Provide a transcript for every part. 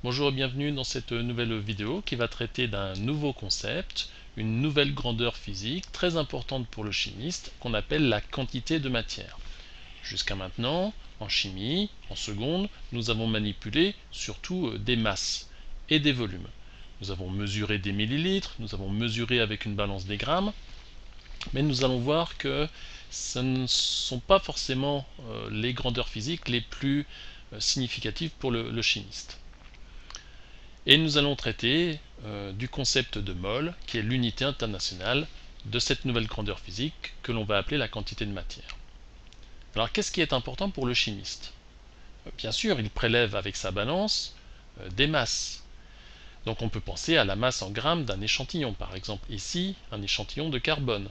Bonjour et bienvenue dans cette nouvelle vidéo qui va traiter d'un nouveau concept, une nouvelle grandeur physique très importante pour le chimiste qu'on appelle la quantité de matière. Jusqu'à maintenant, en chimie, en seconde, nous avons manipulé surtout des masses et des volumes. Nous avons mesuré des millilitres, nous avons mesuré avec une balance des grammes, mais nous allons voir que ce ne sont pas forcément les grandeurs physiques les plus significatives pour le chimiste. Et nous allons traiter du concept de mol, qui est l'unité internationale de cette nouvelle grandeur physique que l'on va appeler la quantité de matière. Alors qu'est-ce qui est important pour le chimiste? Bien sûr, il prélève avec sa balance des masses. Donc on peut penser à la masse en grammes d'un échantillon, par exemple ici, un échantillon de carbone.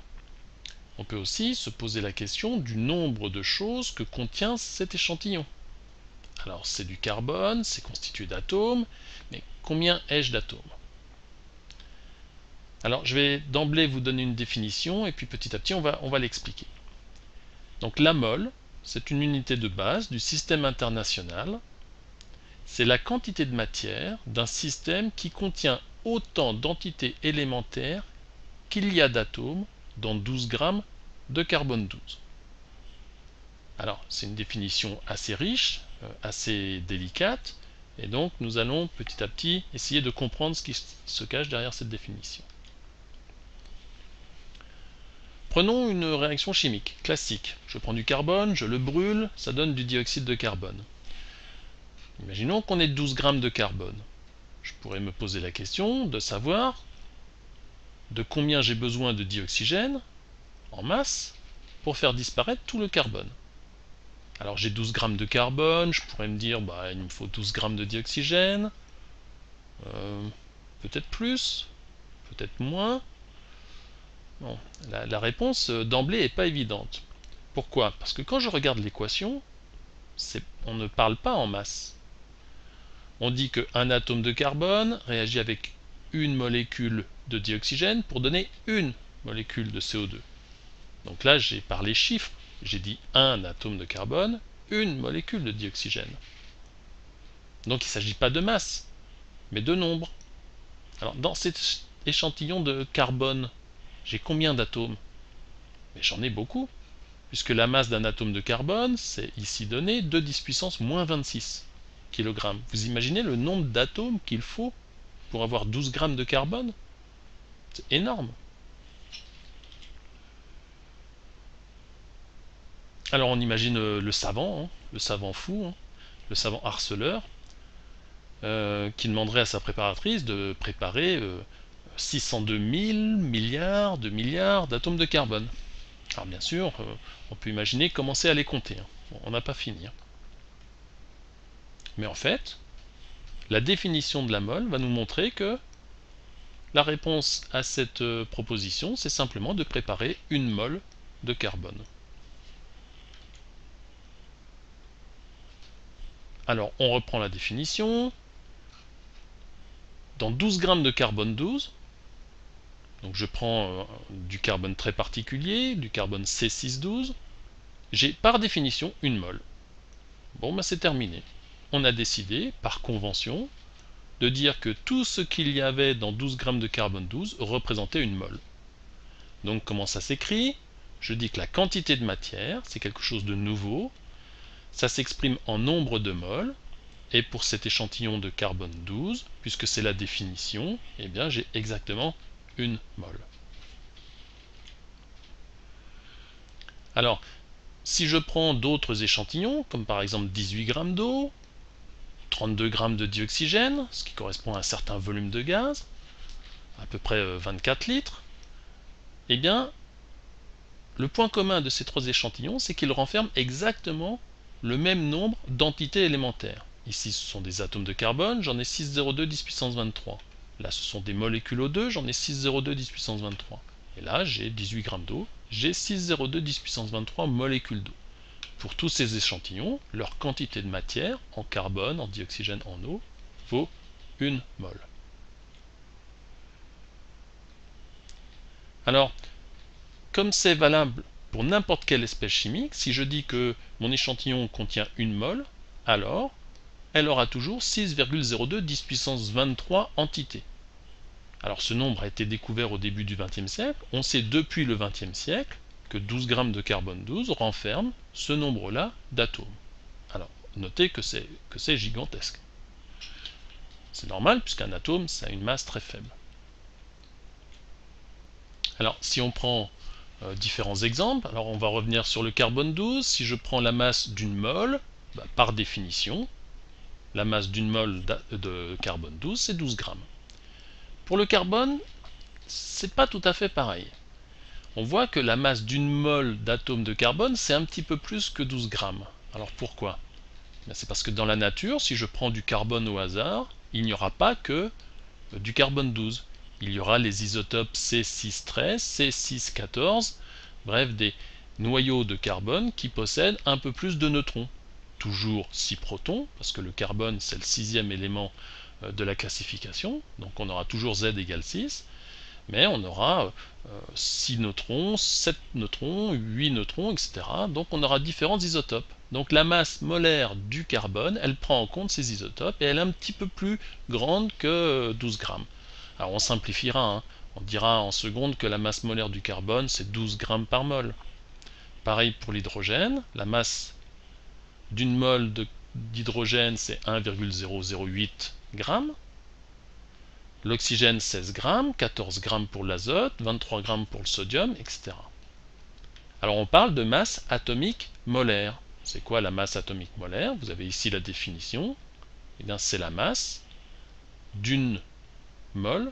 On peut aussi se poser la question du nombre de choses que contient cet échantillon. Alors c'est du carbone, c'est constitué d'atomes, mais combien ai-je d'atomes? Alors je vais d'emblée vous donner une définition et puis petit à petit on va l'expliquer. Donc la mole, c'est une unité de base du système international. C'est la quantité de matière d'un système qui contient autant d'entités élémentaires qu'il y a d'atomes dans 12 grammes de carbone 12. Alors c'est une définition assez riche, assez délicate, et donc nous allons petit à petit essayer de comprendre ce qui se cache derrière cette définition. Prenons une réaction chimique classique. Je prends du carbone, je le brûle, ça donne du dioxyde de carbone. Imaginons qu'on ait 12 grammes de carbone. Je pourrais me poser la question de savoir de combien j'ai besoin de dioxygène en masse pour faire disparaître tout le carbone. Alors j'ai 12 grammes de carbone, je pourrais me dire il me faut 12 grammes de dioxygène, peut-être plus, peut-être moins. Bon, la réponse d'emblée n'est pas évidente. Pourquoi? Parce que quand je regarde l'équation, on ne parle pas en masse. On dit qu'un atome de carbone réagit avec une molécule de dioxygène pour donner une molécule de CO2. Donc là, j'ai parlé chiffres. J'ai dit un atome de carbone, une molécule de dioxygène. Donc il ne s'agit pas de masse, mais de nombre. Alors dans cet échantillon de carbone, j'ai combien d'atomes? Mais j'en ai beaucoup, puisque la masse d'un atome de carbone, c'est ici donné 2 10 puissance moins 26 kg. Vous imaginez le nombre d'atomes qu'il faut pour avoir 12 grammes de carbone? C'est énorme. Alors on imagine le savant, le savant fou, le savant harceleur, qui demanderait à sa préparatrice de préparer 602 000 milliards d'atomes de carbone. Alors bien sûr, on peut imaginer commencer à les compter. Bon, on n'a pas fini. Mais en fait, la définition de la mole va nous montrer que la réponse à cette proposition, c'est simplement de préparer une mole de carbone. Alors, on reprend la définition. Dans 12 grammes de carbone 12, donc je prends du carbone très particulier, du carbone C612, j'ai par définition une mole. Bon, c'est terminé. On a décidé, par convention, de dire que tout ce qu'il y avait dans 12 grammes de carbone 12 représentait une mole. Donc comment ça s'écrit? Je dis que la quantité de matière, c'est quelque chose de nouveau, ça s'exprime en nombre de moles, et pour cet échantillon de carbone 12, puisque c'est la définition, eh bien j'ai exactement une mole. Alors, si je prends d'autres échantillons, comme par exemple 18 grammes d'eau, 32 grammes de dioxygène, ce qui correspond à un certain volume de gaz, à peu près 24 litres, eh bien, le point commun de ces trois échantillons, c'est qu'ils renferment exactement le même nombre d'entités élémentaires. Ici, ce sont des atomes de carbone, j'en ai 6,02 10 puissance 23. Là, ce sont des molécules O2, j'en ai 6,02 10 puissance 23. Et là, j'ai 18 grammes d'eau, j'ai 6,02 10 puissance 23 molécules d'eau. Pour tous ces échantillons, leur quantité de matière, en carbone, en dioxygène, en eau, vaut une mole. Alors, comme c'est valable pour n'importe quelle espèce chimique, si je dis que mon échantillon contient une mole, alors elle aura toujours 6,02 10 puissance 23 entités. Alors ce nombre a été découvert au début du XXe siècle. On sait depuis le XXe siècle que 12 grammes de carbone 12 renferment ce nombre-là d'atomes. Alors notez que c'est gigantesque. C'est normal puisqu'un atome, ça a une masse très faible. Alors si on prend différents exemples, alors on va revenir sur le carbone 12. Si je prends la masse d'une mole, par définition, la masse d'une mole de carbone 12, c'est 12 grammes. Pour le carbone, c'est pas tout à fait pareil. On voit que la masse d'une mole d'atome de carbone, c'est un petit peu plus que 12 grammes. Alors pourquoi? C'est parce que dans la nature, si je prends du carbone au hasard, il n'y aura pas que du carbone 12. Il y aura les isotopes C613, C614, bref, des noyaux de carbone qui possèdent un peu plus de neutrons. Toujours 6 protons, parce que le carbone, c'est le 6e élément de la classification, donc on aura toujours Z égale 6, mais on aura 6 neutrons, 7 neutrons, 8 neutrons, etc. Donc on aura différents isotopes. Donc la masse molaire du carbone, elle prend en compte ces isotopes et elle est un petit peu plus grande que 12 grammes. Alors on simplifiera, hein. On dira en seconde que la masse molaire du carbone c'est 12 grammes par mol. Pareil pour l'hydrogène, la masse d'une mole d'hydrogène c'est 1,008 grammes. L'oxygène 16 grammes, 14 grammes pour l'azote, 23 grammes pour le sodium, etc. Alors on parle de masse atomique molaire. C'est quoi la masse atomique molaire? Vous avez ici la définition. Eh bien c'est la masse d'une mole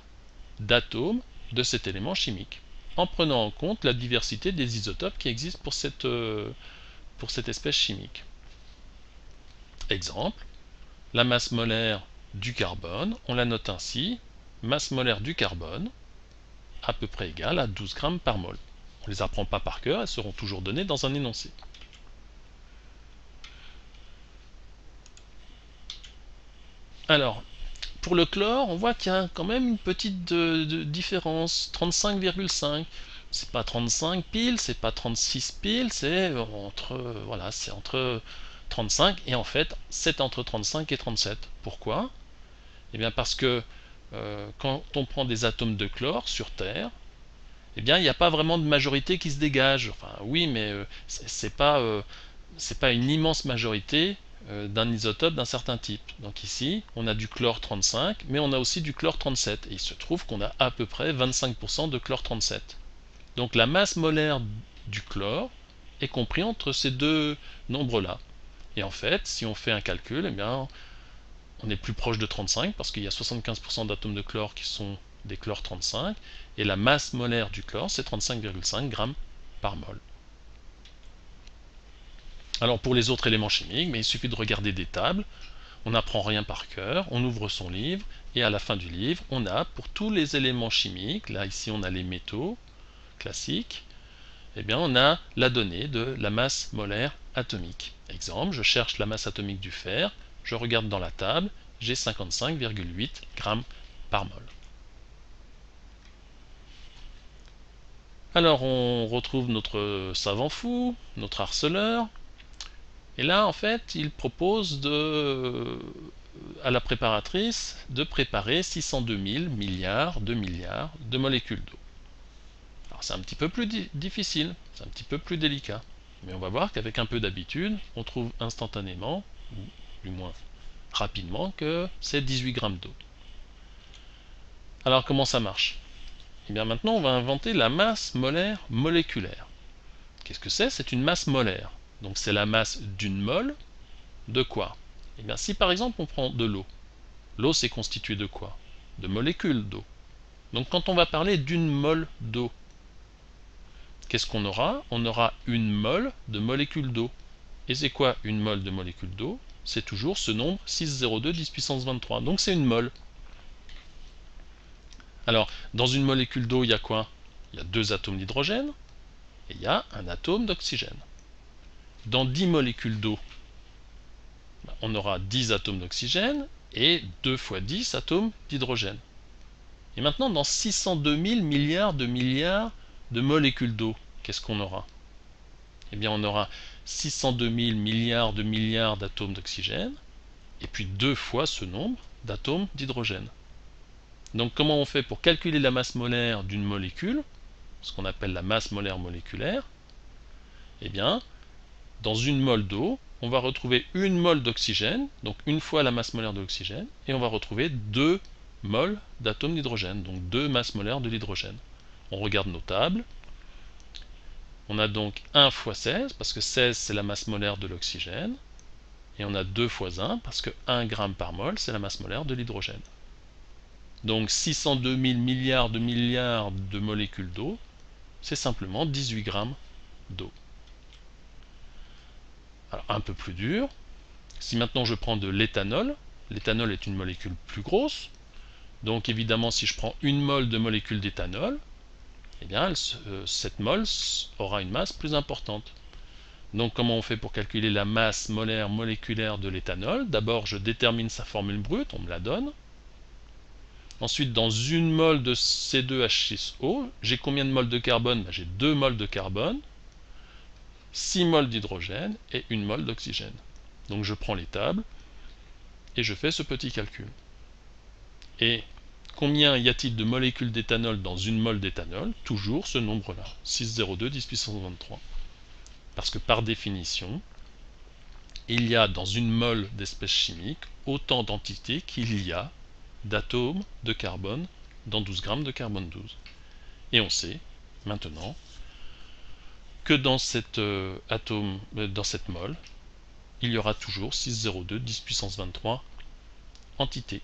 d'atomes de cet élément chimique, en prenant en compte la diversité des isotopes qui existent pour cette espèce chimique. Exemple, la masse molaire du carbone, on la note ainsi, masse molaire du carbone, à peu près égale à 12 grammes par mol. On ne les apprend pas par cœur, elles seront toujours données dans un énoncé. Alors, pour le chlore, on voit qu'il y a quand même une petite différence, 35,5. C'est pas 35 piles, c'est pas 36 piles, c'est entre 35 et en fait c'est entre 35 et 37. Pourquoi? Eh bien parce que quand on prend des atomes de chlore sur Terre, eh bien il n'y a pas vraiment de majorité qui se dégage. Enfin oui, mais c'est pas une immense majorité d'un isotope d'un certain type. Donc ici, on a du chlore 35, mais on a aussi du chlore 37. Et il se trouve qu'on a à peu près 25% de chlore 37. Donc la masse molaire du chlore est compris entre ces deux nombres-là. Et en fait, si on fait un calcul, eh bien, on est plus proche de 35 parce qu'il y a 75% d'atomes de chlore qui sont des chlore 35, et la masse molaire du chlore, c'est 35,5 grammes par mol. Alors pour les autres éléments chimiques, mais il suffit de regarder des tables, on n'apprend rien par cœur, on ouvre son livre, et à la fin du livre, on a pour tous les éléments chimiques, là ici on a les métaux classiques, eh bien on a la donnée de la masse molaire atomique. Exemple, je cherche la masse atomique du fer, je regarde dans la table, j'ai 55,8 grammes par mol. Alors on retrouve notre savant fou, notre harceleur, et là en fait il propose à la préparatrice de préparer 602 000 milliards de molécules d'eau. Alors c'est un petit peu plus difficile, c'est un petit peu plus délicat, mais on va voir qu'avec un peu d'habitude, on trouve instantanément, ou du moins rapidement, que c'est 18 grammes d'eau. Alors comment ça marche? Et bien maintenant on va inventer la masse molaire moléculaire. Qu'est-ce que c'est? C'est une masse molaire. Donc c'est la masse d'une mole de quoi? Et bien si par exemple on prend de l'eau, l'eau c'est constitué de quoi? De molécules d'eau. Donc quand on va parler d'une mole d'eau, qu'est-ce qu'on aura? On aura une mole de molécules d'eau. Et c'est quoi une mole de molécules d'eau? C'est toujours ce nombre 602 10 puissance 23. Donc c'est une mole. Alors, dans une molécule d'eau, il y a quoi? Il y a 2 atomes d'hydrogène et il y a un atome d'oxygène. Dans 10 molécules d'eau, on aura 10 atomes d'oxygène et 2 fois 10 atomes d'hydrogène. Et maintenant, dans 602 000 milliards de molécules d'eau, qu'est-ce qu'on aura? Eh bien, on aura 602 000 milliards d'atomes d'oxygène et puis 2 fois ce nombre d'atomes d'hydrogène. Donc comment on fait pour calculer la masse molaire d'une molécule, ce qu'on appelle la masse molaire moléculaire? Eh bien, dans une mole d'eau, on va retrouver une mole d'oxygène, donc une fois la masse molaire de l'oxygène, et on va retrouver 2 moles d'atomes d'hydrogène, donc 2 masses molaires de l'hydrogène. On regarde nos tables. On a donc 1 fois 16, parce que 16 c'est la masse molaire de l'oxygène, et on a 2 fois 1, parce que 1 g par mol c'est la masse molaire de l'hydrogène. Donc 602 000 milliards de molécules d'eau, c'est simplement 18 grammes d'eau. Alors un peu plus dur, si maintenant je prends de l'éthanol, l'éthanol est une molécule plus grosse, donc évidemment si je prends une mole de molécule d'éthanol, eh bien cette mole aura une masse plus importante. Donc comment on fait pour calculer la masse molaire moléculaire de l'éthanol? D'abord je détermine sa formule brute, on me la donne. Ensuite dans une mole de C2H6O, j'ai combien de moles de carbone? J'ai 2 moles de carbone, 6 moles d'hydrogène et 1 mole d'oxygène. Donc je prends les tables et je fais ce petit calcul. Et combien y a-t-il de molécules d'éthanol dans une mole d'éthanol? Toujours ce nombre-là, 602 10 puissance 23. Parce que par définition, il y a dans une mole d'espèce chimique autant d'entités qu'il y a d'atomes de carbone dans 12 grammes de carbone 12. Et on sait maintenant que dans cet dans cette mole, il y aura toujours 602 10 puissance 23 entités.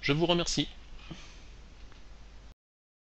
Je vous remercie.